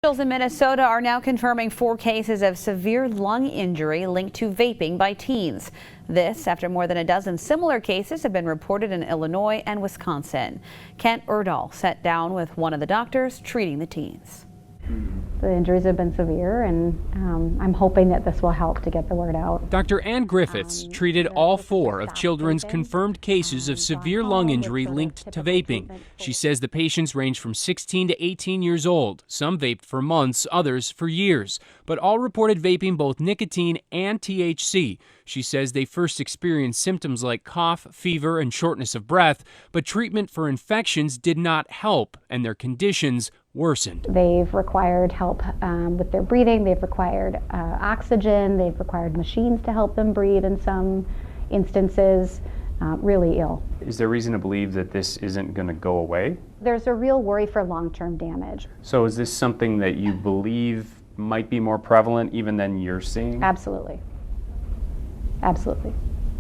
Officials in Minnesota are now confirming 4 cases of severe lung injury linked to vaping by teens. This after more than a dozen similar cases have been reported in Illinois and Wisconsin. Kent Erdahl sat down with one of the doctors treating the teens. The injuries have been severe, and I'm hoping that this will help to get the word out. Dr. Ann Griffiths treated all 4 of children's confirmed cases of severe lung injury linked to vaping. She says the patients range from 16 to 18 years old. Some vaped for months, others for years, but all reported vaping both nicotine and THC. She says they first experienced symptoms like cough, fever, and shortness of breath, but treatment for infections did not help, and their conditions worsened. They've required help with their breathing. They've required oxygen. They've required machines to help them breathe in some instances. Really ill. Is there reason to believe that this isn't going to go away? There's a real worry for long-term damage. So is this something that you believe might be more prevalent even than you're seeing? Absolutely. Absolutely.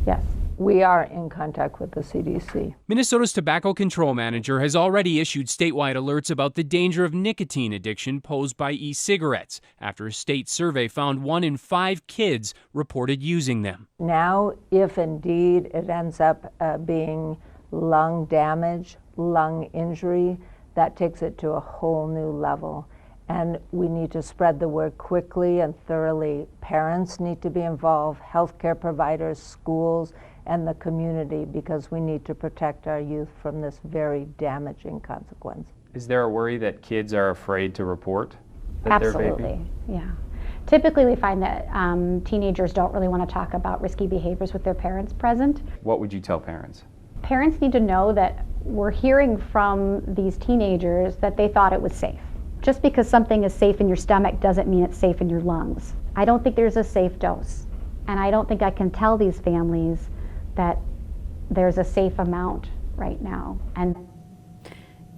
Yes. We are in contact with the CDC. Minnesota's tobacco control manager has already issued statewide alerts about the danger of nicotine addiction posed by e-cigarettes after a state survey found 1 in 5 kids reported using them. Now, if indeed it ends up being lung damage, lung injury, that takes it to a whole new level. And we need to spread the word quickly and thoroughly. Parents need to be involved, healthcare providers, schools, and the community, because we need to protect our youth from this very damaging consequence. Is there a worry that kids are afraid to report that they're vaping? Absolutely, yeah. Typically we find that teenagers don't really want to talk about risky behaviors with their parents present. What would you tell parents? Parents need to know that we're hearing from these teenagers that they thought it was safe. Just because something is safe in your stomach doesn't mean it's safe in your lungs. I don't think there's a safe dose. And I don't think I can tell these families that there's a safe amount right now. And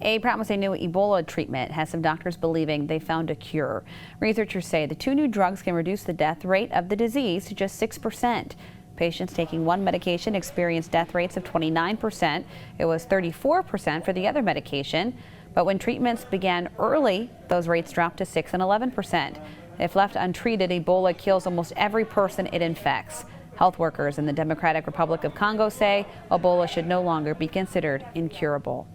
a promising new Ebola treatment has some doctors believing they found a cure. Researchers say the 2 new drugs can reduce the death rate of the disease to just 6%. Patients taking one medication experienced death rates of 29%. It was 34% for the other medication. But when treatments began early, those rates dropped to 6 and 11%. If left untreated, Ebola kills almost every person it infects. Health workers in the Democratic Republic of Congo say Ebola should no longer be considered incurable.